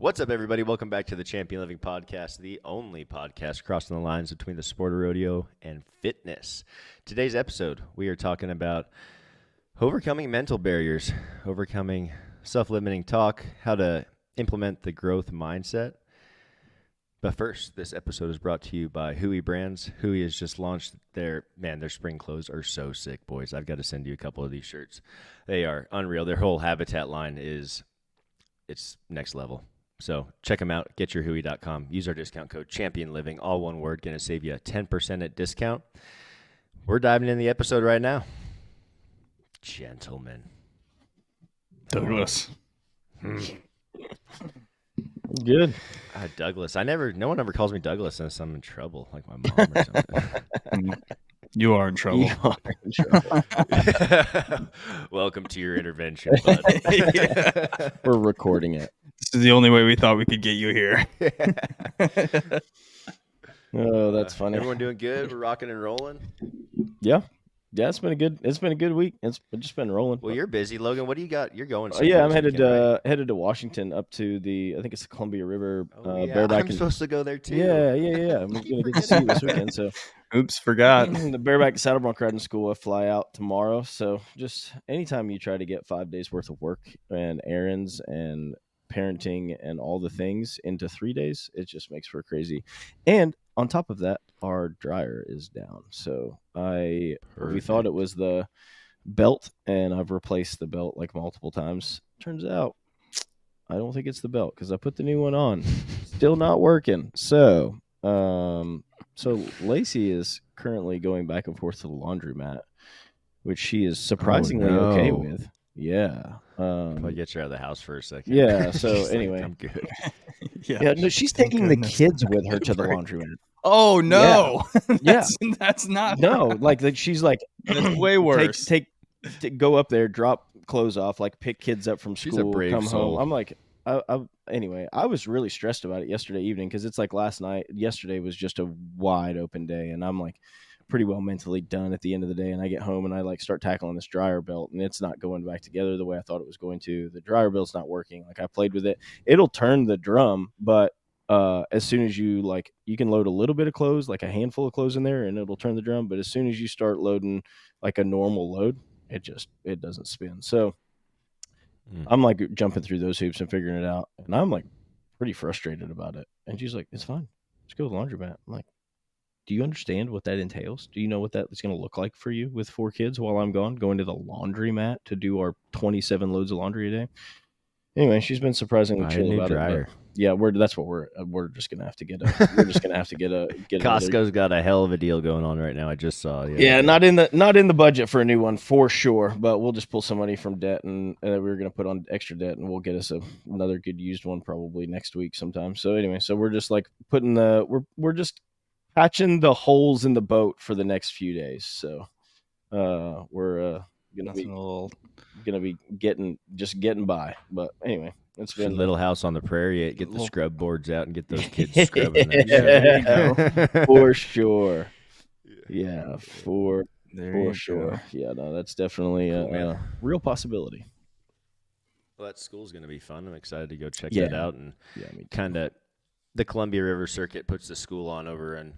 What's up, everybody? Welcome back to the Champion Living Podcast, the only podcast crossing the lines between the sport of rodeo and fitness. Today's episode, we are talking about overcoming mental barriers, overcoming self-limiting talk, how to implement the growth mindset. But first, this episode is brought to you by Hui Brands. Hui has just launched their spring clothes are so sick, boys. I've got to send you a couple of these shirts. They are unreal. Their whole Habitat line it's next level. So check them out. GetYourHui.com. Use our discount code ChampionLiving, all one word, going to save you a 10% at discount. We're diving in the episode right now. Gentlemen. Douglas. Good. Douglas. No one ever calls me Douglas unless I'm in trouble, like my mom or something. You are in trouble. You are in trouble. Welcome to your intervention, bud. We're recording it. This is the only way we thought we could get you here. Oh, that's funny. Everyone doing good? We're rocking and rolling? Yeah, it's been a good week. It's just been rolling. Well, you're busy, Logan. What do you got? You're going yeah, I'm headed to Washington up to I think it's the Columbia River bareback. I'm supposed to go there too. Yeah. I'm going to get to see you this weekend. So, oops, forgot. The bareback saddle bronc riding school. I fly out tomorrow. So just anytime you try to get 5 days worth of work and errands and parenting and all the things into 3 days, it just makes for crazy. And on top of that, our dryer is down. So we thought it was the belt, and I've replaced the belt like multiple times. Turns out I don't think it's the belt because I put the new one on. Still not working. So Lacey is currently going back and forth to the laundromat, which she is surprisingly okay with. Yeah. I'll get you out of the house for a second. Yeah. So anyway, I'm good. Yeah. No, she's taking the kids with her to the laundromat. Oh no! Yeah. That's not. No, like she's like that's way worse. Go up there, drop clothes off, like pick kids up from school, she's a brave come soul. home. I'm like, anyway, I was really stressed about it yesterday evening because it's like yesterday was just a wide open day, and I'm like pretty well mentally done at the end of the day, and I get home and I like start tackling this dryer belt, and it's not going back together the way I thought it was going to. The dryer belt's not working. Like I played with it. It'll turn the drum, but as soon as you can load a little bit of clothes, like a handful of clothes in there, and it'll turn the drum. But as soon as you start loading like a normal load, it doesn't spin. So I'm like jumping through those hoops and figuring it out, and I'm like pretty frustrated about it. And she's like, "It's fine. Let's go to the laundromat." I'm like, "Do you understand what that entails? Do you know what that is going to look like for you with 4 kids while I'm gone, going to the laundromat to do our 27 loads of laundry a day?" Anyway, she's been surprisingly chill about it. Yeah, we're just gonna have to get Costco's got a hell of a deal going on right now. I just saw. Yeah, not in the budget for a new one for sure. But we'll just pull some money from debt, and we were gonna put on extra debt, and we'll get us another good used one probably next week sometime. So anyway, we're just like we're just patching the holes in the boat for the next few days. So we're gonna be getting by. But anyway. It's been Little House on the Prairie. Get the scrub boards out and get those kids scrubbing. For sure. Yeah, for sure. Go. Yeah, no, that's definitely a real possibility. Well, that school's going to be fun. I'm excited to go check that out. And kind of the Columbia River Circuit puts the school on over in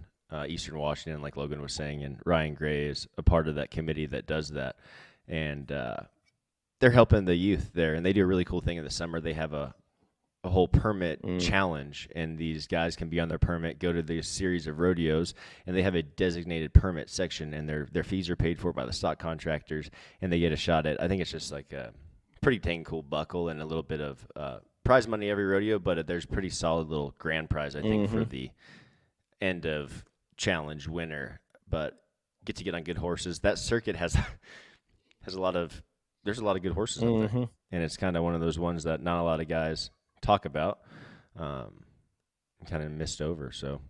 Eastern Washington, like Logan was saying, and Ryan Gray is a part of that committee that does that. And they're helping the youth there, and they do a really cool thing in the summer. They have a whole permit challenge, and these guys can be on their permit, go to this series of rodeos, and they have a designated permit section, and their fees are paid for by the stock contractors, and they get a shot at, I think it's just like a pretty dang cool buckle and a little bit of prize money every rodeo, but there's pretty solid little grand prize, I think, for the end of challenge winner. But get to get on good horses. That circuit has a lot of good horses up there, and it's kind of one of those ones that not a lot of guys talk about, kind of missed over. So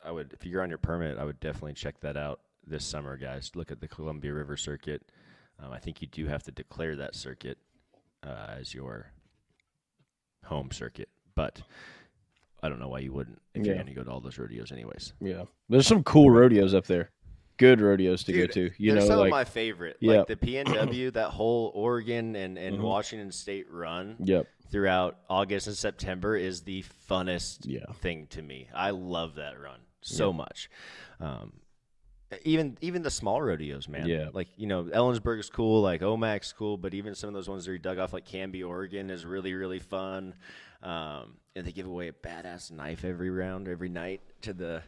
if you're on your permit, I would definitely check that out this summer, guys. Look at the Columbia River Circuit. I think you do have to declare that circuit as your home circuit, but I don't know why you wouldn't if you're going to go to all those rodeos anyways. Yeah, there's some cool rodeos up there. good rodeos to Dude, go to. they're some of my favorite. Yep. Like the PNW, that whole Oregon and Washington State run. Yep. Throughout August and September is the funnest thing to me. I love that run so much. Even the small rodeos, man. Yeah. Like, Ellensburg is cool, like Omac's cool, but even some of those ones that are dug off, like Canby, Oregon, is really, really fun. And they give away a badass knife every night to the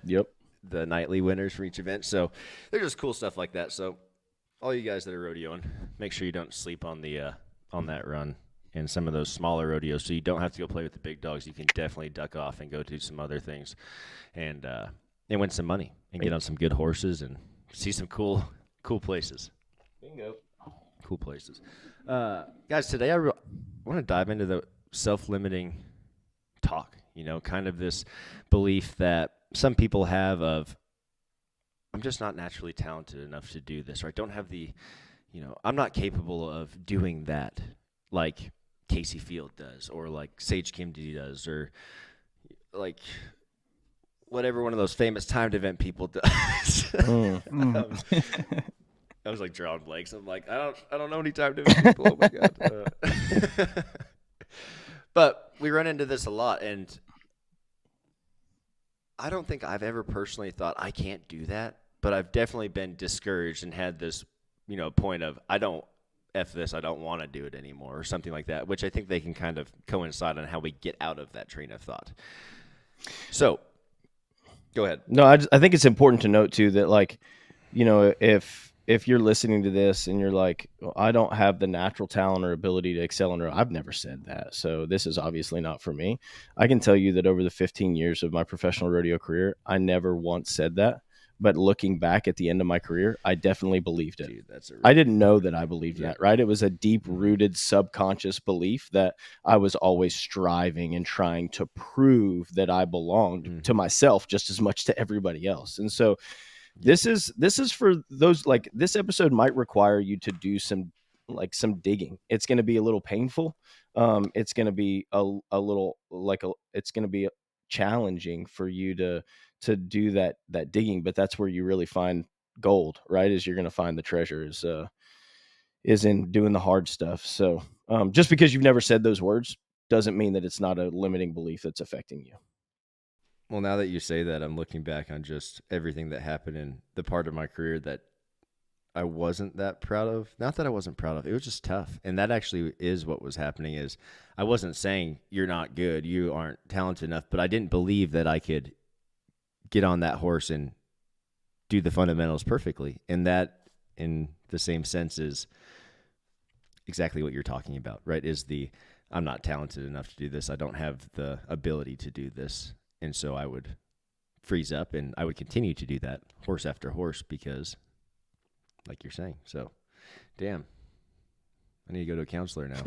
nightly winners for each event. So there's just cool stuff like that. So all you guys that are rodeoing, make sure you don't sleep on the on that run and some of those smaller rodeos, so you don't have to go play with the big dogs. You can definitely duck off and go do some other things, and win some money and get on some good horses and see some cool places. Bingo. Cool places. Guys, today I want to dive into the self-limiting talk, kind of this belief that some people have of, I'm just not naturally talented enough to do this, or I don't have the, I'm not capable of doing that like Casey Field does, or like Sage Kimdy does, or like whatever one of those famous timed event people does. I was like drawing blanks. I'm like, I don't know any timed event people. Oh my god. But we run into this a lot, and I don't think I've ever personally thought I can't do that, but I've definitely been discouraged and had this, point of I don't want to do it anymore, or something like that, which I think they can kind of coincide on how we get out of that train of thought. So, go ahead. No, I think it's important to note too that, like, if you're listening to this and you're like, well, I don't have the natural talent or ability to excel in rodeo, I've never said that, so this is obviously not for me. I can tell you that over the 15 years of my professional rodeo career, I never once said that. But looking back at the end of my career, I definitely believed it. Dude, I didn't know that I believed that, right? It was a deep-rooted subconscious belief that I was always striving and trying to prove that I belonged to myself just as much to everybody else. And so this is for those, like, this episode might require you to do some digging. It's going to be a little painful. It's going to be a little it's going to be challenging for you to do that digging, but that's where you really find gold, right? Is you're going to find the treasure is in doing the hard stuff. So just because you've never said those words doesn't mean that it's not a limiting belief that's affecting you. Well, now that you say that, I'm looking back on just everything that happened in the part of my career that I wasn't that proud of. Not that I wasn't proud of. It was just tough. And that actually is what was happening. Is I wasn't saying you're not good, you aren't talented enough, but I didn't believe that I could get on that horse and do the fundamentals perfectly. And that, in the same sense, is exactly what you're talking about, right? Is I'm not talented enough to do this. I don't have the ability to do this. And so I would freeze up, and I would continue to do that horse after horse because, like you're saying. So, damn, I need to go to a counselor now.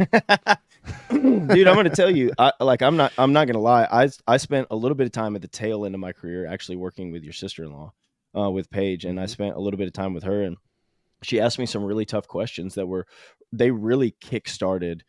Dude, I'm going to tell you, I'm not going to lie. I spent a little bit of time at the tail end of my career actually working with your sister-in-law, with Paige, and I spent a little bit of time with her, and she asked me some really tough questions they really kickstarted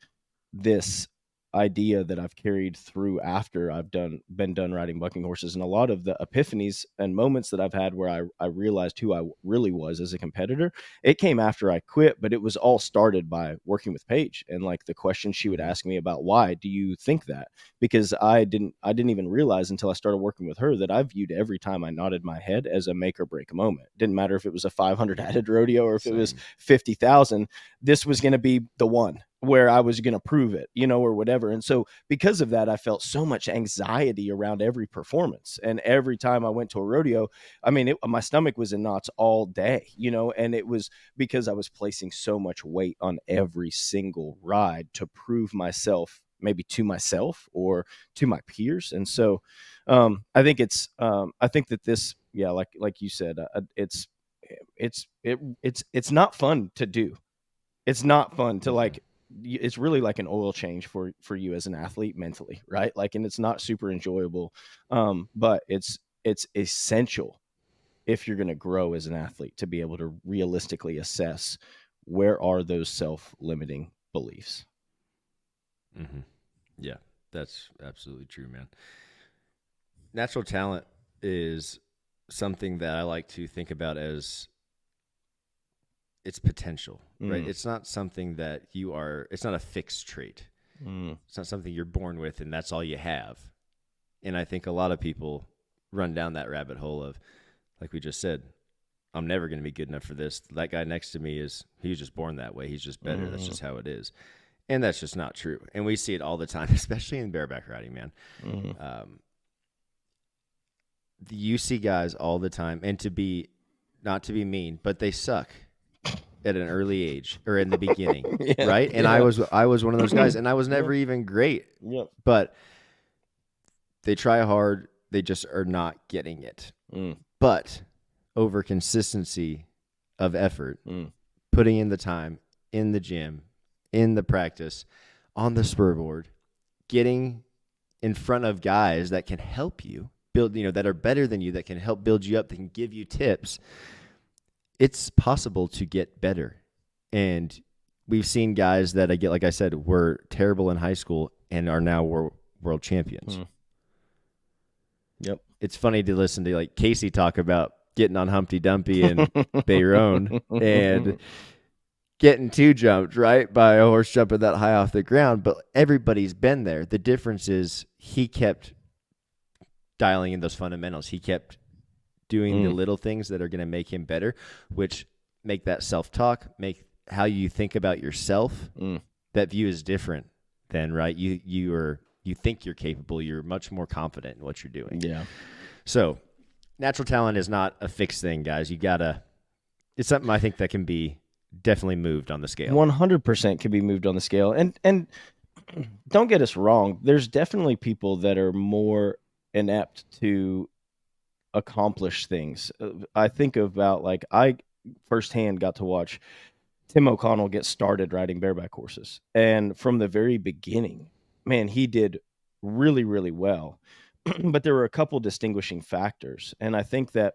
this idea that I've carried through after I've been done riding bucking horses. And a lot of the epiphanies and moments that I've had where I realized who I really was as a competitor, it came after I quit, but it was all started by working with Paige, and like the questions she would ask me about, why do you think that? Because I didn't even realize until I started working with her that I viewed every time I nodded my head as a make or break moment. Didn't matter if it was a 500 added rodeo or if it was 50,000, this was going to be the one where I was going to prove it, or whatever. And so because of that, I felt so much anxiety around every performance. And every time I went to a rodeo, I mean, my stomach was in knots all day, and it was because I was placing so much weight on every single ride to prove myself, maybe to myself or to my peers. And so I think I think that this, like you said, it's not fun to do. It's not fun to it's really like an oil change for you as an athlete mentally, right? Like, and it's not super enjoyable, but it's essential if you're going to grow as an athlete to be able to realistically assess where are those self-limiting beliefs. Mm-hmm. Yeah, that's absolutely true, man. Natural talent is something that I like to think about as it's potential, right? It's not something that it's not a fixed trait. It's not something you're born with and that's all you have. And I think a lot of people run down that rabbit hole of, like we just said, I'm never going to be good enough for this. That guy next to me he was just born that way. He's just better. That's just how it is. And that's just not true. And we see it all the time, especially in bareback riding, man. You see guys all the time, and not to be mean, but they suck at an early age or in the beginning, right? And I was one of those guys, and I was never even great. Yep. But they try hard, they just are not getting it. But over consistency of effort, putting in the time in the gym, in the practice, on the spurboard, getting in front of guys that can help you build, that are better than you, that can help build you up, that can give you tips. It's possible to get better. And we've seen guys that like I said, were terrible in high school and are now world champions. Yep. It's funny to listen to like Casey talk about getting on Humpty Dumpty and Bayronne and getting 2 jumped, right, by a horse jumping that high off the ground. But everybody's been there. The difference is he kept dialing in those fundamentals. He kept doing the little things that are going to make him better, which make that self-talk, make how you think about yourself. That view is different than, right? You think you're capable. You're much more confident in what you're doing. Yeah. So natural talent is not a fixed thing, guys. It's something I think that can be definitely moved on the scale. 100% can be moved on the scale. And don't get us wrong. There's definitely people that are more inept to accomplish things. I think about, like, I firsthand got to watch Tim O'Connell get started riding bareback horses. And from the very beginning, man, he did really, really well. But there were a couple distinguishing factors. And I think that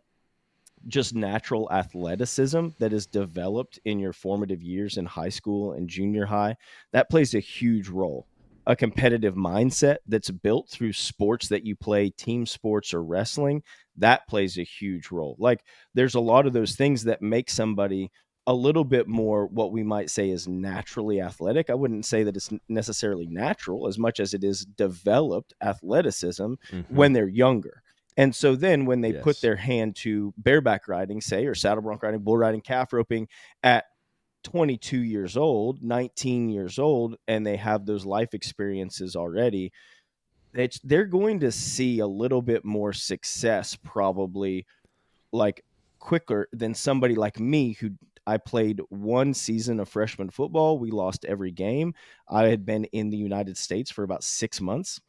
just natural athleticism that is developed in your formative years in high school and junior high, that plays a huge role. A competitive mindset that's built through sports that you play, team sports or wrestling, that plays a huge role. Like, there's a lot of those things that make somebody a little bit more what we might say is naturally athletic. I wouldn't say that it's necessarily natural as much as it is developed athleticism when they're younger. And so then when they put their hand to bareback riding, say, or saddle bronc riding, bull riding, calf roping at 22 years old, 19 years old, and they have those life experiences already, they're going to see a little bit more success, probably, like, quicker than somebody like me, who I played 1 season of freshman football. We lost every game. I had been in the United States for about 6 months.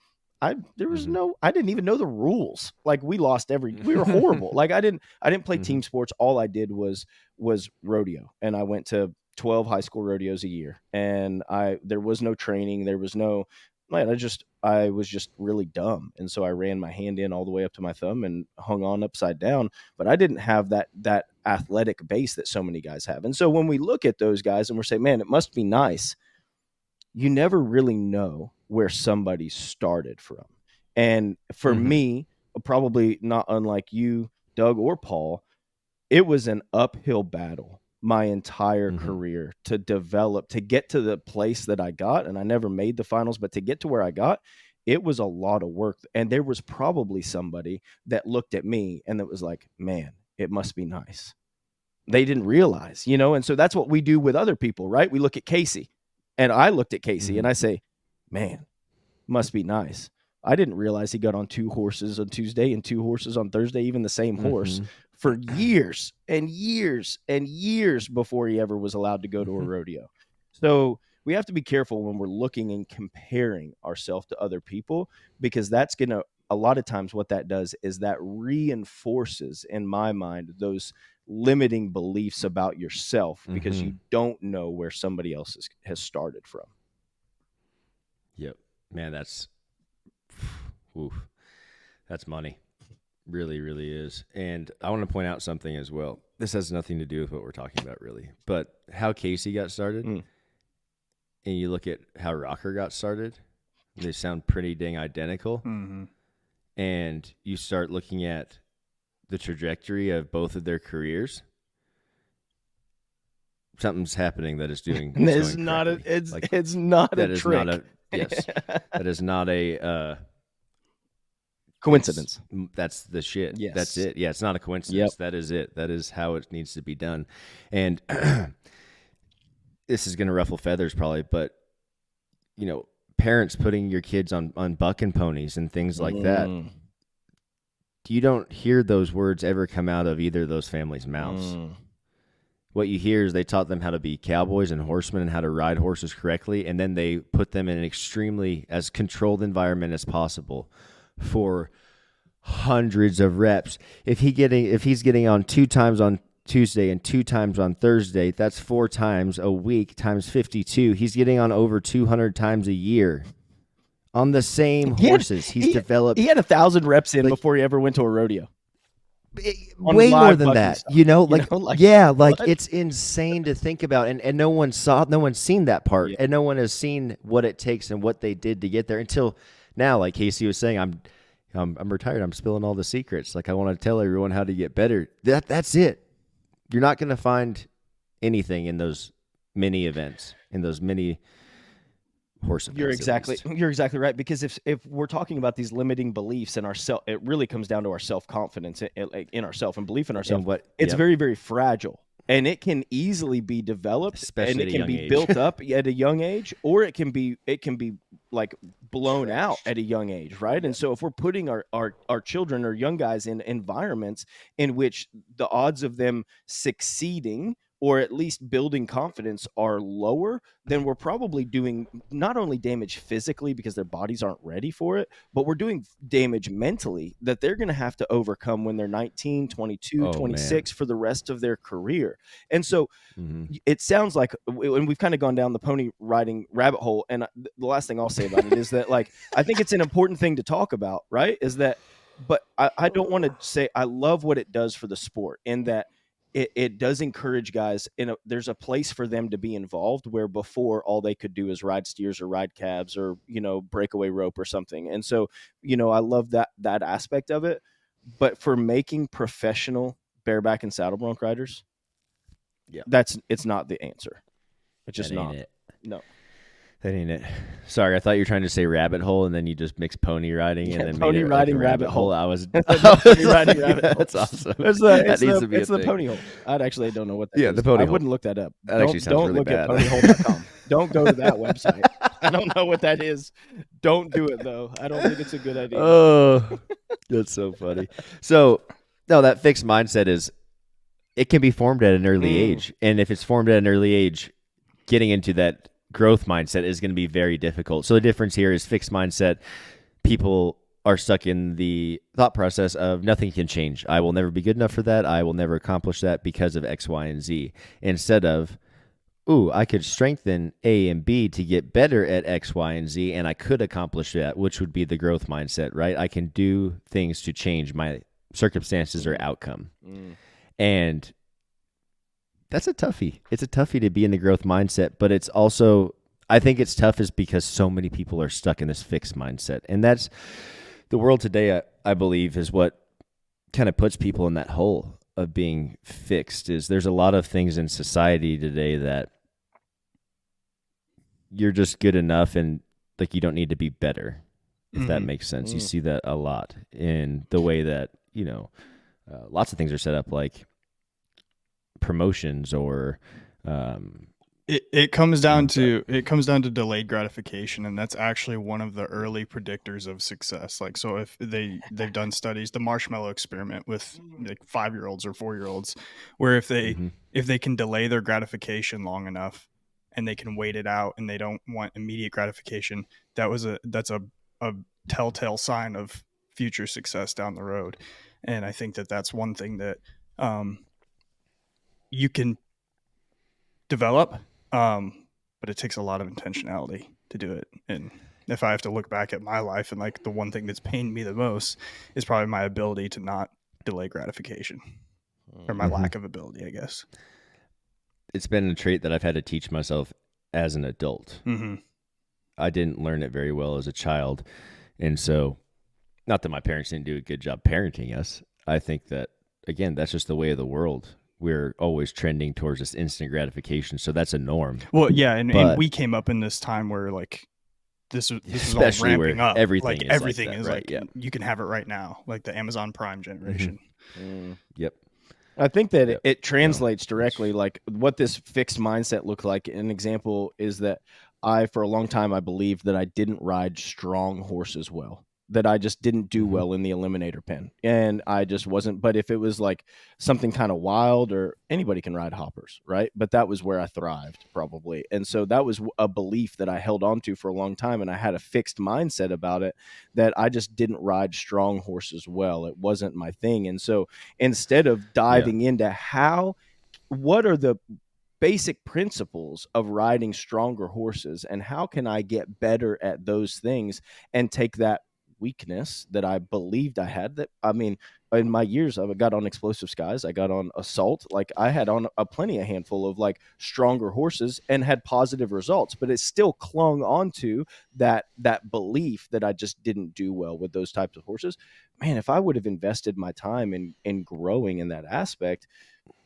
I didn't even know the rules. Like, we lost we were horrible. Like, I didn't play team sports. All I did was rodeo. And I went to 12 high school rodeos a year. And there was no training. There was no, I was just really dumb. And so I ran my hand in all the way up to my thumb and hung on upside down. But I didn't have that athletic base that so many guys have. And so when we look at those guys and we're saying, man, it must be nice, you never really know where somebody started from. And for me, probably not unlike you, Doug, or Paul, it was an uphill battle my entire career to develop, to get to the place that I got. And I never made the finals, but to get to where I got, it was a lot of work. And there was probably somebody that looked at me and that was like, man, it must be nice. They didn't realize, and so that's what we do with other people, right? We look at Casey, and I looked at Casey and I say, man, must be nice. I didn't realize he got on 2 horses on Tuesday and 2 horses on Thursday, even the same horse, for years and years and years before he ever was allowed to go to a rodeo. So we have to be careful when we're looking and comparing ourselves to other people, because that's going to, a lot of times what that does is that reinforces, in my mind, those limiting beliefs about yourself, because you don't know where somebody else has started from. Yep. Man, that's money. Really, really is. And I want to point out something as well. This has nothing to do with what we're talking about, really. But how Casey got started, and you look at how Rocker got started, they sound pretty dang identical. And you start looking at the trajectory of both of their careers. something's happening that is doing. And it's it's going not correctly. it's not that a is trick. not a yes. That is not a Coincidence. That's the shit. Yes. That's it. Yeah, it's not a coincidence. Yep. That is it. That is how it needs to be done. And this is going to ruffle feathers probably, but parents putting your kids on bucking ponies and things like that. You don't hear those words ever come out of either of those families' mouths. What you hear is they taught them how to be cowboys and horsemen and how to ride horses correctly, and then they put them in an extremely as controlled environment as possible for hundreds of reps. If he's getting on 2 times on Tuesday and 2 times on Thursday, that's 4 times a week times 52. He's getting on over 200 times a year on the same horses. He's developed. He had 1,000 reps in before he ever went to a rodeo. Way more than that, stuff. Like it's insane to think about, and no one's seen that part, and no one has seen what it takes and what they did to get there until now. Like Casey was saying, I'm retired. I'm spilling all the secrets. Like I want to tell everyone how to get better. That's it. You're not going to find anything in those mini events, in those mini horse events. You're exactly right. Because if we're talking about these limiting beliefs in ourself, it really comes down to our self-confidence in ourselves and belief in ourselves. It's very, very fragile, and it can easily be developed, especially and it can be built up at a young age, or it can be like blown out at a young age, right? And so if we're putting our children or young guys in environments in which the odds of them succeeding or at least building confidence are lower, then we're probably doing not only damage physically because their bodies aren't ready for it, but we're doing damage mentally that they're going to have to overcome when they're 19, 22, 26 for the rest of their career. And so it sounds like, and we've kind of gone down the pony riding rabbit hole, and the last thing I'll say about it is that, like, I think it's an important thing to talk about, right? Is that, but I don't want to say I love what it does for the sport in that it does encourage guys. There's a place for them to be involved where before all they could do is ride steers or ride calves or, breakaway rope or something. And so, I love that aspect of it. But for making professional bareback and saddle bronc riders, it's not the answer. It's just not. No. That ain't it. Sorry, I thought you were trying to say rabbit hole, and then you just mixed pony riding and then pony made it riding like a rabbit hole. I was pony riding rabbit hole. That's awesome. It's the pony hole. I actually don't know what that is. The pony hole. I wouldn't look that up. That actually sounds really bad. Don't look at ponyhole.com. Don't go to that website. I don't know what that is. Don't do it, though. I don't think it's a good idea. Oh, that's so funny. So, no, that fixed mindset it can be formed at an early age. And if it's formed at an early age, getting into that growth mindset is going to be very difficult. So the difference here is fixed mindset. People are stuck in the thought process of nothing can change. I will never be good enough for that. I will never accomplish that because of X, Y, and Z. Instead of, I could strengthen A and B to get better at X, Y, and Z, and I could accomplish that, which would be the growth mindset, right? I can do things to change my circumstances or outcome. And that's a toughie. It's a toughie to be in the growth mindset, but it's also, I think it's tough is because so many people are stuck in this fixed mindset. And that's the world today, I believe, is what kind of puts people in that hole of being fixed. Is there's a lot of things in society today that you're just good enough and like you don't need to be better, if that makes sense. You see that a lot in the way that, lots of things are set up, like promotions or it comes down to delayed gratification, and that's actually one of the early predictors of success. Like, so if they've done studies, the marshmallow experiment with like 5-year-olds or 4-year-olds, where if they can delay their gratification long enough and they can wait it out and they don't want immediate gratification, that's a telltale sign of future success down the road. And I think that's one thing that you can develop, but it takes a lot of intentionality to do it. And if I have to look back at my life, and like the one thing that's pained me the most is probably my ability to not delay gratification, or my lack of ability, I guess. It's been a trait that I've had to teach myself as an adult. I didn't learn it very well as a child. And so, not that my parents didn't do a good job parenting us. I think that, again, that's just the way of the world. we're always trending towards this instant gratification. So that's a norm. Well, yeah, and we came up in this time where like this is all ramping up. Everything like is everything like that, is right? like you can have it right now, like the Amazon Prime generation. Yep. I think that it translates directly, like what this fixed mindset looked like. An example is that for a long time, I believed that I didn't ride strong horses well, that I just didn't do well in the eliminator pen. And I just wasn't. But if it was like something kind of wild, or anybody can ride hoppers, right? But that was where I thrived probably. And so that was a belief that I held on to for a long time. And I had a fixed mindset about it, that I just didn't ride strong horses well. It wasn't my thing. And so instead of diving into what are the basic principles of riding stronger horses and how can I get better at those things, and take that weakness that I believed I had, that I mean, in my years I got on Explosive Skies, I got on Assault, like I had on a handful of like stronger horses and had positive results, but it still clung onto that belief that I just didn't do well with those types of horses. Man, if I would have invested my time in growing in that aspect,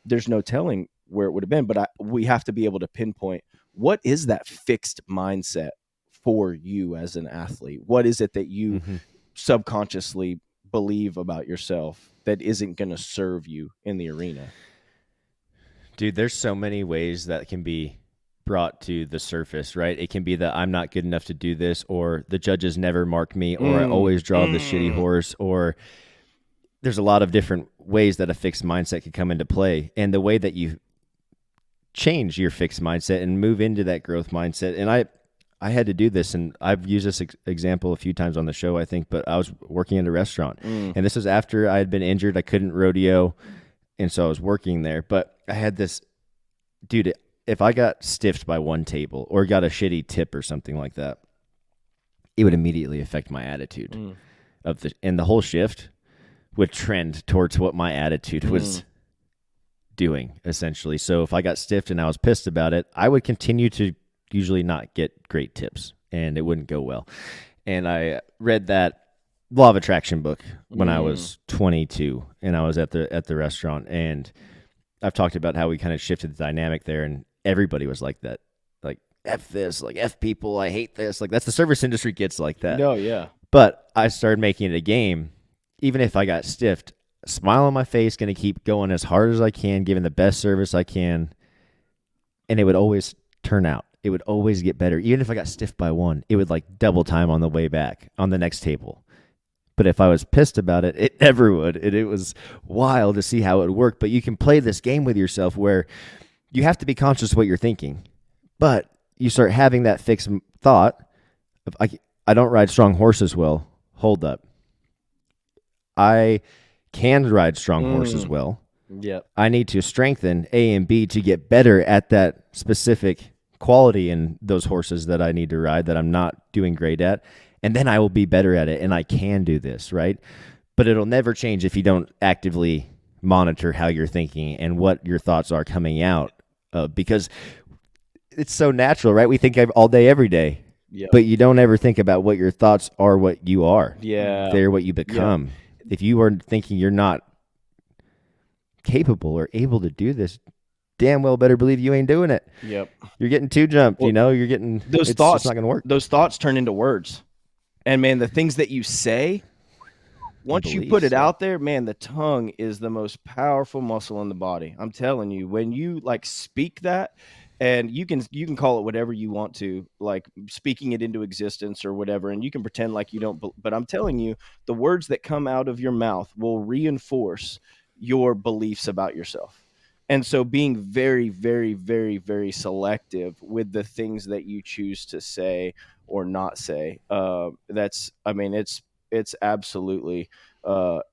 there's no telling where it would have been. But we have to be able to pinpoint, what is that fixed mindset for you as an athlete? What is it that you subconsciously believe about yourself that isn't going to serve you in the arena? Dude, there's so many ways that can be brought to the surface, right? It can be that I'm not good enough to do this, or the judges never mark me, or I always draw the shitty horse, or there's a lot of different ways that a fixed mindset can come into play. And the way that you change your fixed mindset and move into that growth mindset. And I had to do this, and I've used this example a few times on the show, I think, but I was working at a restaurant, and this was after I had been injured. I couldn't rodeo, and so I was working there. But I had this, dude, if I got stiffed by one table or got a shitty tip or something like that, it would immediately affect my attitude and the whole shift would trend towards what my attitude was doing, essentially. So if I got stiffed and I was pissed about it, I would continue to usually not get great tips, and it wouldn't go well. And I read that Law of Attraction book when I was 22, and I was at the restaurant, and I've talked about how we kind of shifted the dynamic there, and everybody was like that, like F this, like F people, I hate this. Like that's the service industry gets like that. No, yeah. But I started making it a game. Even if I got stiffed, smile on my face, going to keep going as hard as I can, giving the best service I can, and it would always turn out. It would always get better. Even if I got stiffed by one, it would like double time on the way back on the next table. But if I was pissed about it, it never would. It was wild to see how it would work. But you can play this game with yourself where you have to be conscious of what you're thinking. But you start having that fixed thought of, I don't ride strong horses well. Hold up. I can ride strong horses well. Yep. I need to strengthen A and B to get better at that specific quality in those horses that I need to ride that I'm not doing great at. And then I will be better at it, and I can do this, right? But it'll never change if you don't actively monitor how you're thinking and what your thoughts are coming out because it's so natural, right? We think all day, every day. Yep. But you don't ever think about what your thoughts are, what you are. Yeah. They're what you become. Yep. If you are thinking you're not capable or able to do this, damn well better believe you ain't doing it. Yep. You're getting too jumped, you're getting those thoughts. It's not going to work. Those thoughts turn into words. And man, the things that you say, once you put it out there, man, the tongue is the most powerful muscle in the body. I'm telling you, when you like speak that, and you can call it whatever you want to, like speaking it into existence or whatever, and you can pretend like you don't, but I'm telling you, the words that come out of your mouth will reinforce your beliefs about yourself. And so being very, very, very, very selective with the things that you choose to say or not say, it's absolutely,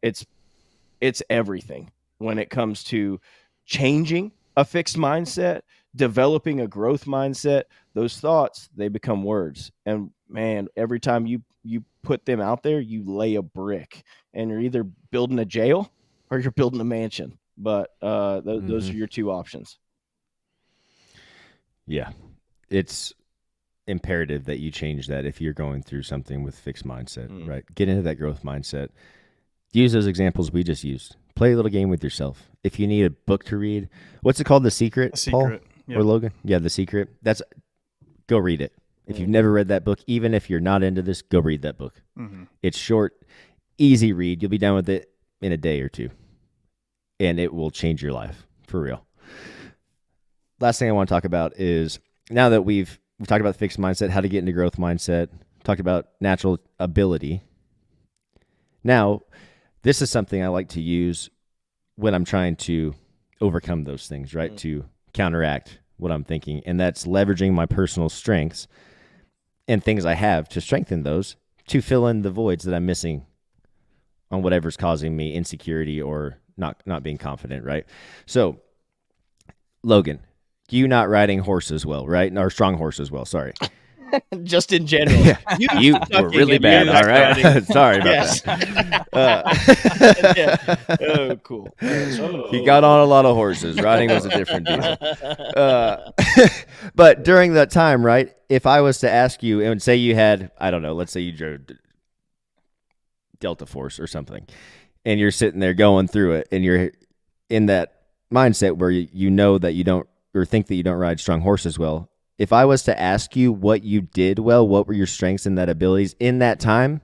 it's everything when it comes to changing a fixed mindset, developing a growth mindset. Those thoughts, they become words. And man, every time you put them out there, you lay a brick, and you're either building a jail or you're building a mansion. But those are your two options. Yeah. It's imperative that you change that if you're going through something with fixed mindset, right? Get into that growth mindset. use those examples we just used. Play a little game with yourself. If you need a book to read, what's it called? The Secret, Paul? Yep. Or Logan? Yeah, The Secret. Go read it. If you've never read that book, even if you're not into this, go read that book. Mm-hmm. It's short, easy read. You'll be done with it in a day or two, and it will change your life for real. Last thing I want to talk about is, now that we've talked about the fixed mindset, how to get into growth mindset, talked about natural ability. Now, this is something I like to use when I'm trying to overcome those things, right? To counteract what I'm thinking. And that's leveraging my personal strengths and things I have to strengthen those to fill in the voids that I'm missing on whatever's causing me insecurity or not being confident, right? So, Logan, you not riding horses well, right? Or strong horses well, sorry. Just in general. Yeah. You were really bad, all right? Sorry about that. Oh, cool. He got on a lot of horses. Riding was a different deal. But during that time, right, if I was to ask you, and say you had, I don't know, let's say you drove Delta Force or something, and you're sitting there going through it, and you're in that mindset where you know that you don't, or think that you don't ride strong horses well. If I was to ask you what you did well, what were your strengths and that abilities in that time,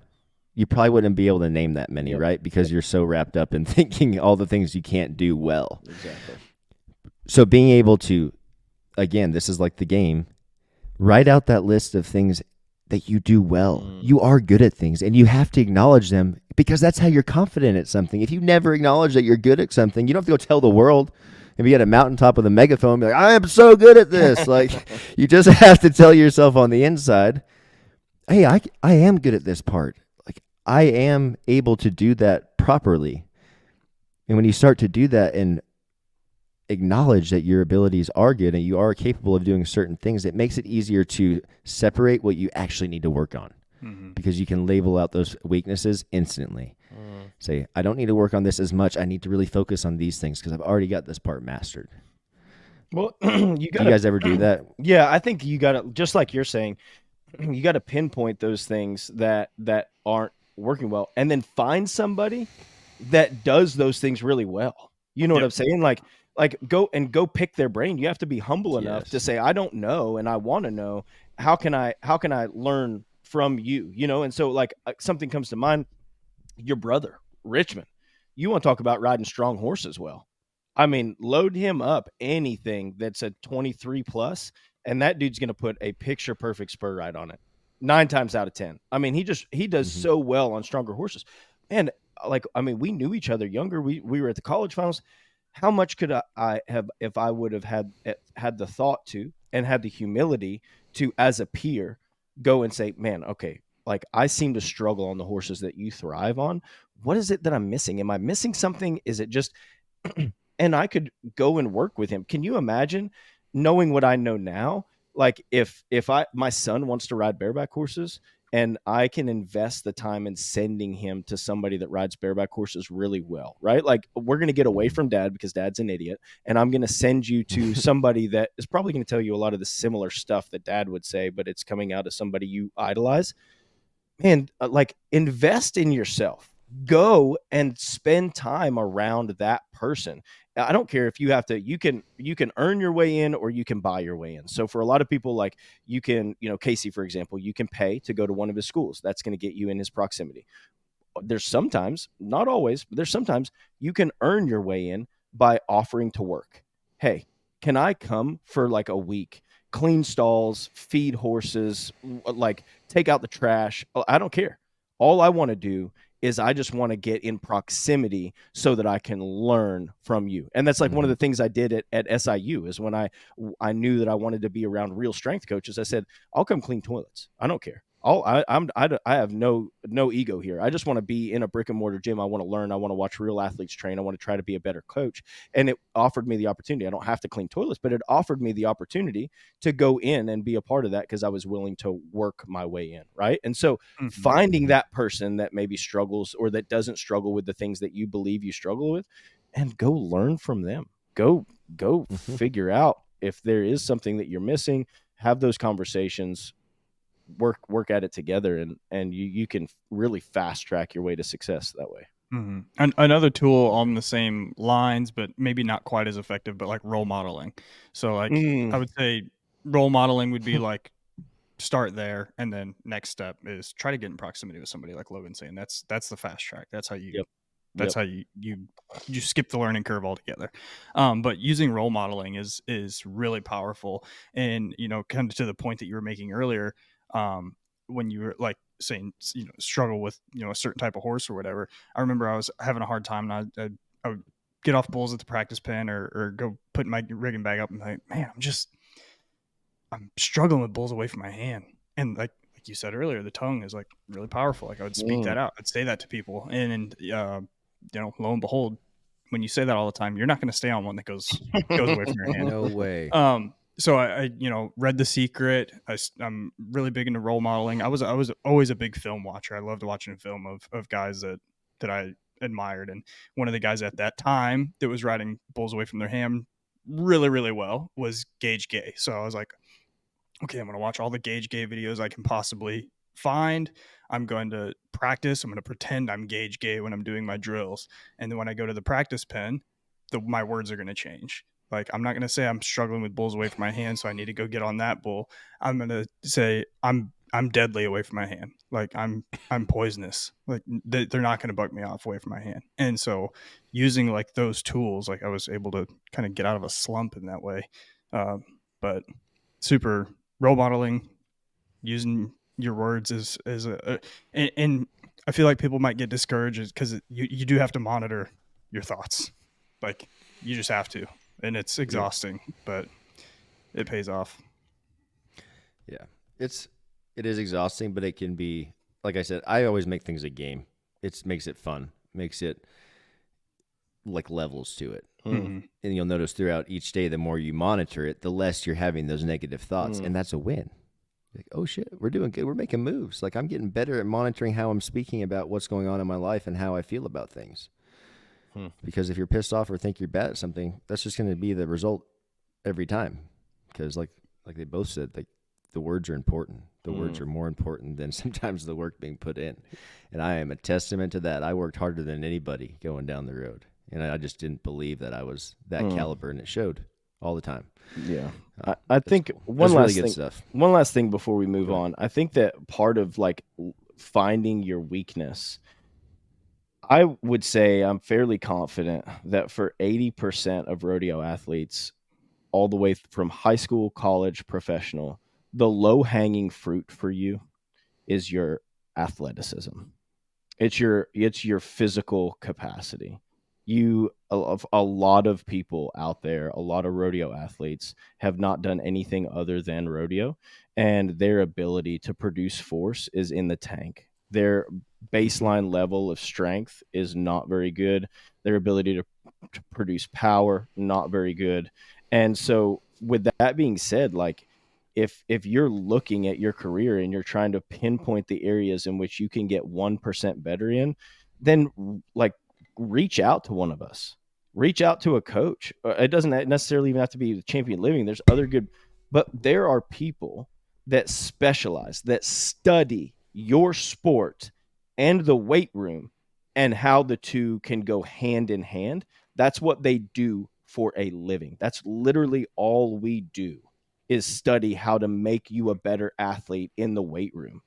you probably wouldn't be able to name that many, right? Because you're so wrapped up in thinking all the things you can't do well. Exactly. So being able to, again, this is like the game, write out that list of things that you do well. You are good at things, and you have to acknowledge them, because that's how you're confident at something. If you never acknowledge that you're good at something, you don't have to go tell the world and be at a mountaintop with a megaphone and be like, I am so good at this. Like, you just have to tell yourself on the inside, hey, I am good at this part. Like, I am able to do that properly. And when you start to do that and acknowledge that your abilities are good and you are capable of doing certain things, it makes it easier to separate what you actually need to work on, because you can label out those weaknesses instantly. Say, I don't need to work on this as much. I need to really focus on these things because I've already got this part mastered. Well, do you guys ever do that? Yeah, I think you got to, just like you're saying, you got to pinpoint those things that aren't working well, and then find somebody that does those things really well. You know what I'm saying? Like go pick their brain. You have to be humble enough to say, I don't know, and I want to know. How can I learn from you? You know, and so like something comes to mind. Your brother, Richmond. You want to talk about riding strong horses well. I mean, load him up anything that's a 23 plus, and that dude's going to put a picture perfect spur ride on it 9 times out of 10. I mean, he does so well on stronger horses. And like, I mean, we knew each other younger. We were at the college finals. How much could I have, if I would have had the thought to, and had the humility to, as a peer, go and say, man, okay, like, I seem to struggle on the horses that you thrive on. What is it that I'm missing? Am I missing something? Is it just, and I could go and work with him. Can you imagine knowing what I know now? Like, if my son wants to ride bareback horses, and I can invest the time in sending him to somebody that rides bareback horses really well, right? Like, we're going to get away from dad because dad's an idiot. And I'm going to send you to somebody that is probably going to tell you a lot of the similar stuff that dad would say, but it's coming out of somebody you idolize. Man, like, invest in yourself. Go and spend time around that person. I don't care if you have to, you can earn your way in, or you can buy your way in. So for a lot of people, like, you can, Casey, for example, you can pay to go to one of his schools. That's going to get you in his proximity. There's sometimes, not always, but there's sometimes you can earn your way in by offering to work. Hey, can I come for like a week? Clean stalls, feed horses, like take out the trash. I don't care. All I want to do is I just want to get in proximity so that I can learn from you. And that's like one of the things I did at SIU is when I knew that I wanted to be around real strength coaches. I said, I'll come clean toilets. I don't care. I have no ego here. I just want to be in a brick and mortar gym. I want to learn. I want to watch real athletes train. I want to try to be a better coach. And it offered me the opportunity. I don't have to clean toilets, but it offered me the opportunity to go in and be a part of that because I was willing to work my way in. Right. And so finding that person that maybe struggles or that doesn't struggle with the things that you believe you struggle with, and go learn from them. Go figure out if there is something that you're missing. Have those conversations. Work at it together, and you can really fast track your way to success that way. Mm-hmm. And another tool on the same lines, but maybe not quite as effective, but like role modeling. So like I would say role modeling would be like start there, and then next step is try to get in proximity with somebody like Logan saying. That's the fast track. That's how you Yep. that's how you skip the learning curve altogether. But using role modeling is really powerful. And kind of to the point that you were making earlier, when you were like saying struggle with a certain type of horse or whatever. I remember I was having a hard time, and I would get off bulls at the practice pen or go put my rigging bag up and like, man, I'm struggling with bulls away from my hand. And like you said earlier, the tongue is like really powerful. Like I would speak that out. I'd say that to people, and lo and behold, when you say that all the time, you're not going to stay on one that goes away from your hand. No way. So I read The Secret. I'm really big into role modeling. I was always a big film watcher. I loved watching film of guys that I admired. And one of the guys at that time that was riding bulls away from their hand really, really well was Gage Gay. So I was like, okay, I'm going to watch all the Gage Gay videos I can possibly find. I'm going to practice. I'm going to pretend I'm Gage Gay when I'm doing my drills. And then when I go to the practice pen, my words are going to change. Like, I'm not going to say I'm struggling with bulls away from my hand, so I need to go get on that bull. I'm going to say I'm deadly away from my hand. Like I'm poisonous. Like they're not going to buck me off away from my hand. And so using like those tools, like I was able to kind of get out of a slump in that way. But super role modeling, using your words is and I feel like people might get discouraged because you do have to monitor your thoughts. Like you just have to, and it's exhausting, but it pays off. Yeah, it is exhausting, but it can be, like I said, I always make things a game. It makes it fun, makes it like levels to it. Mm-hmm. And you'll notice throughout each day, the more you monitor it, the less you're having those negative thoughts. And that's a win. Like, oh shit, we're doing good. We're making moves. Like I'm getting better at monitoring how I'm speaking about what's going on in my life and how I feel about things. Because if you're pissed off or think you're bad at something, that's just going to be the result every time. Because like they both said, like the words are important. The words are more important than sometimes the work being put in. And I am a testament to that. I worked harder than anybody going down the road. And I just didn't believe that I was that caliber, and it showed all the time. Yeah. I think cool. one last really thing. Stuff. One last thing before we move on. I think that part of like finding your weakness, I would say I'm fairly confident that for 80% of rodeo athletes, all the way from high school, college, professional, the low-hanging fruit for you is your athleticism. It's your physical capacity. A lot of people out there, a lot of rodeo athletes have not done anything other than rodeo, and their ability to produce force is in the tank. Their baseline level of strength is not very good. Their ability to produce power, not very good. And so with that being said, like if you're looking at your career and you're trying to pinpoint the areas in which you can get 1% better in, then like reach out to one of us, reach out to a coach. It doesn't necessarily even have to be Champion Living. There's other good, but there are people that specialize, that study your sport and the weight room and how the two can go hand in hand. That's what they do for a living. That's literally all we do, is study how to make you a better athlete in the weight room.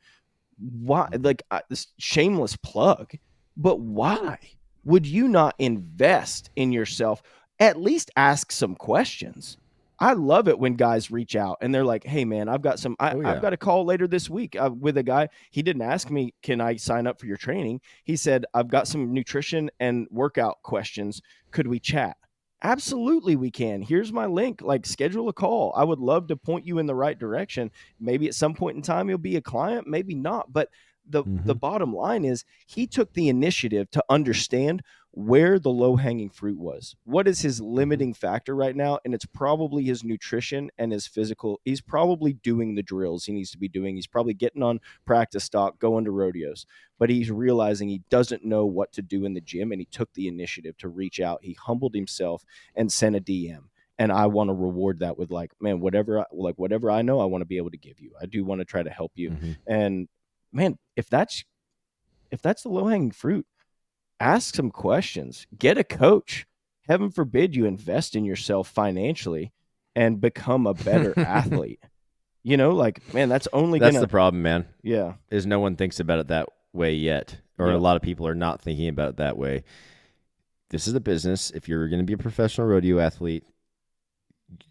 Why? Like this shameless plug, but why would you not invest in yourself? At least ask some questions. I love it when guys reach out and they're like, "Hey, man, I've got some. I've got a call later this week with a guy. He didn't ask me, can I sign up for your training? He said, I've got some nutrition and workout questions. Could we chat? Absolutely, we can. Here's my link. Like, schedule a call. I would love to point you in the right direction. Maybe at some point in time you'll be a client, maybe not. But the bottom line is he took the initiative to understand where the low-hanging fruit was. What is his limiting factor right now? And it's probably his nutrition and his physical. He's probably doing the drills he needs to be doing. He's probably getting on practice stock, going to rodeos, but he's realizing he doesn't know what to do in the gym, and he took the initiative to reach out. He humbled himself and sent a DM. And I want to reward that with like, man, whatever I know, I want to be able to give you. I do want to try to help you. And man, if that's the low-hanging fruit, ask some questions, get a coach. Heaven forbid you invest in yourself financially and become a better athlete. You know, like, man, that's the problem, man. Yeah. Is no one thinks about it that way yet, or a lot of people are not thinking about it that way. This is a business. If you're going to be a professional rodeo athlete,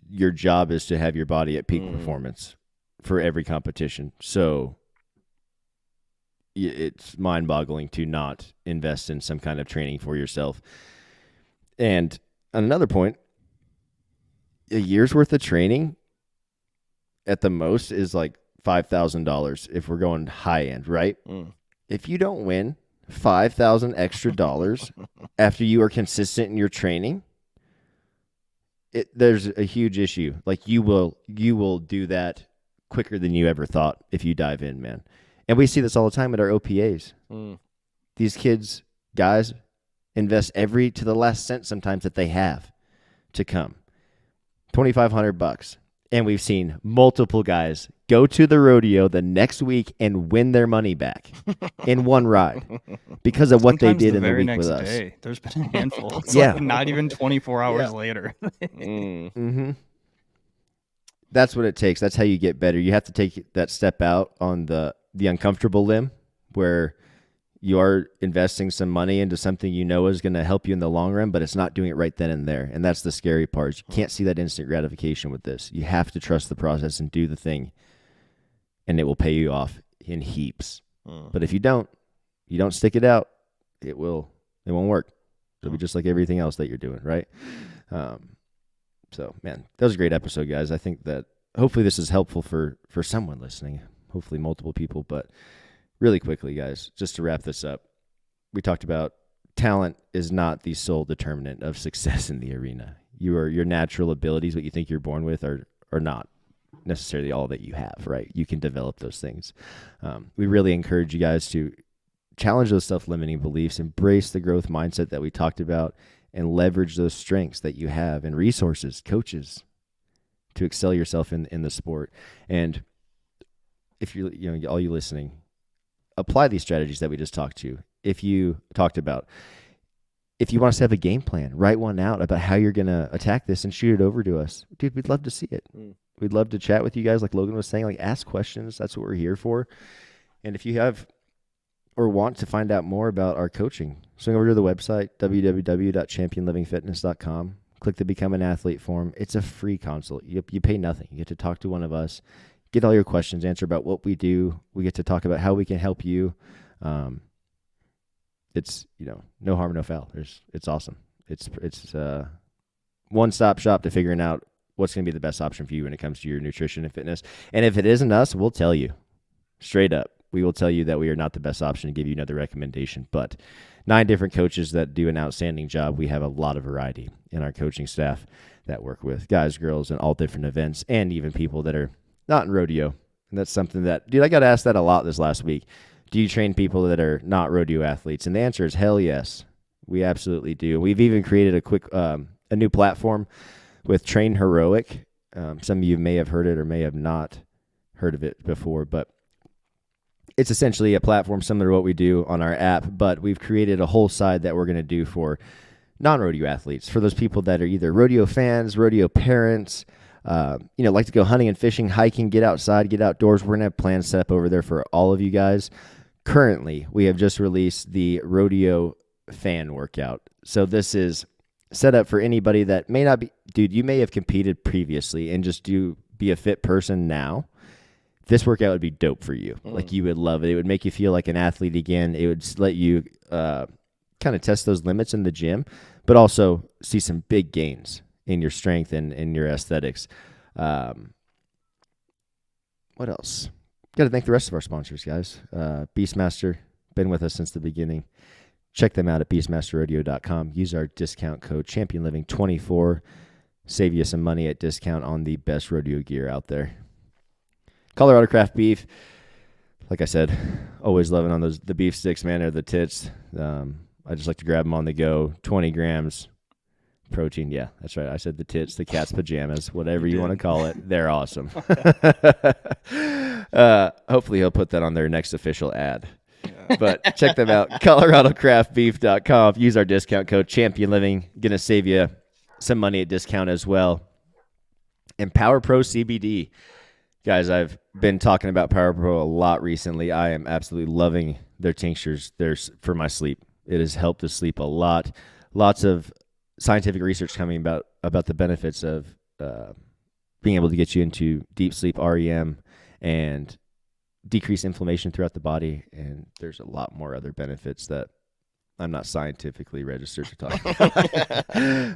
your job is to have your body at peak performance for every competition. So it's mind-boggling to not invest in some kind of training for yourself. And on another point, a year's worth of training at the most is like $5,000 if we're going high end, right? If you don't win $5,000 extra dollars after you are consistent in your training, there's a huge issue. Like you will do that quicker than you ever thought if you dive in, man. And we see this all the time at our OPAs. These kids, guys, invest every to the last cent sometimes that they have to come. $2,500. And we've seen multiple guys go to the rodeo the next week and win their money back in one ride because of what they did in the week with us. Day, there's been a handful. It's like not even 24 hours later. That's what it takes. That's how you get better. You have to take that step out on the uncomfortable limb where you are investing some money into something you know is going to help you in the long run, but it's not doing it right then and there. And that's the scary part. You can't see that instant gratification with this. You have to trust the process and do the thing, and it will pay you off in heaps. But if you don't stick it out, it won't work. It'll be just like everything else that you're doing, right? So, man, that was a great episode, guys. I think that hopefully this is helpful for someone listening, hopefully multiple people, but really quickly, guys, just to wrap this up, we talked about talent is not the sole determinant of success in the arena. Your natural abilities, what you think you're born with, are not necessarily all that you have, right? You can develop those things. We really encourage you guys to challenge those self-limiting beliefs, embrace the growth mindset that we talked about, and leverage those strengths that you have and resources, coaches, to excel yourself in the sport. And if all you listening, apply these strategies that we just talked about. If you want us to have a game plan, write one out about how you're going to attack this and shoot it over to us. Dude, we'd love to see it. We'd love to chat with you guys. Like Logan was saying, like ask questions. That's what we're here for. And if you have or want to find out more about our coaching, swing over to the website, www.championlivingfitness.com. Click the Become an Athlete form. It's a free consult. You pay nothing. You get to talk to one of us, get all your questions answered about what we do. We get to talk about how we can help you. It's no harm, no foul. It's awesome. It's one-stop shop to figuring out what's going to be the best option for you when it comes to your nutrition and fitness. And if it isn't us, we'll tell you straight up. We will tell you that we are not the best option and give you another recommendation. But 9 different coaches that do an outstanding job. We have a lot of variety in our coaching staff that work with guys, girls, and all different events, and even people that are not in rodeo. And that's something that, dude, I got asked that a lot this last week. Do you train people that are not rodeo athletes? And the answer is hell yes. We absolutely do. We've even created a new platform with Train Heroic. Some of you may have heard it or may have not heard of it before, but it's essentially a platform similar to what we do on our app, but we've created a whole side that we're going to do for non-rodeo athletes, for those people that are either rodeo fans, rodeo parents, like to go hunting and fishing, hiking, get outside, get outdoors. We're going to have plans set up over there for all of you guys. Currently, we have just released the rodeo fan workout. So this is set up for anybody that may not be, dude, you may have competed previously and just be a fit person now. This workout would be dope for you. Like you would love it. It would make you feel like an athlete again. It would let you kind of test those limits in the gym, but also see some big gains in your strength and in your aesthetics. What else? Got to thank the rest of our sponsors, guys. Beastmaster, been with us since the beginning. Check them out at beastmasterrodeo.com. Use our discount code ChampionLiving24. Save you some money at discount on the best rodeo gear out there. Colorado Craft Beef, like I said, always loving on the beef sticks, man, or the tits. I just like to grab them on the go. 20 grams protein. Yeah, that's right. I said the tits, the cat's pajamas, whatever you want to call it. They're awesome. Hopefully he'll put that on their next official ad. But check them out. ColoradoCraftBeef.com. Use our discount code ChampionLiving. Going to save you some money at discount as well. And Power Pro CBD. Guys, I've been talking about Power Pro a lot recently. I am absolutely loving their tinctures. For my sleep. It has helped us sleep a lot. Lots of scientific research coming about the benefits of being able to get you into deep sleep, REM, and decrease inflammation throughout the body. And there's a lot more other benefits that I'm not scientifically registered to talk about.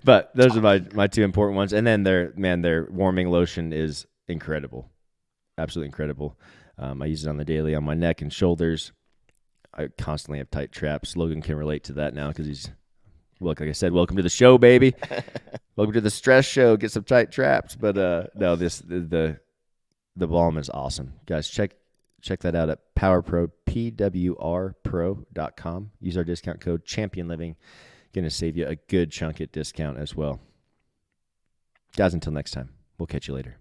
But those are my two important ones. And then their warming lotion is incredible. Absolutely incredible. I use it on the daily on my neck and shoulders. I constantly have tight traps. Logan can relate to that now because he's, like I said, welcome to the show, baby. Welcome to the stress show. Get some tight traps. But no, the balm is awesome. Guys, check that out at PowerPro, PWRpro.com. Use our discount code ChampionLiving. Going to save you a good chunk at discount as well. Guys, until next time, we'll catch you later.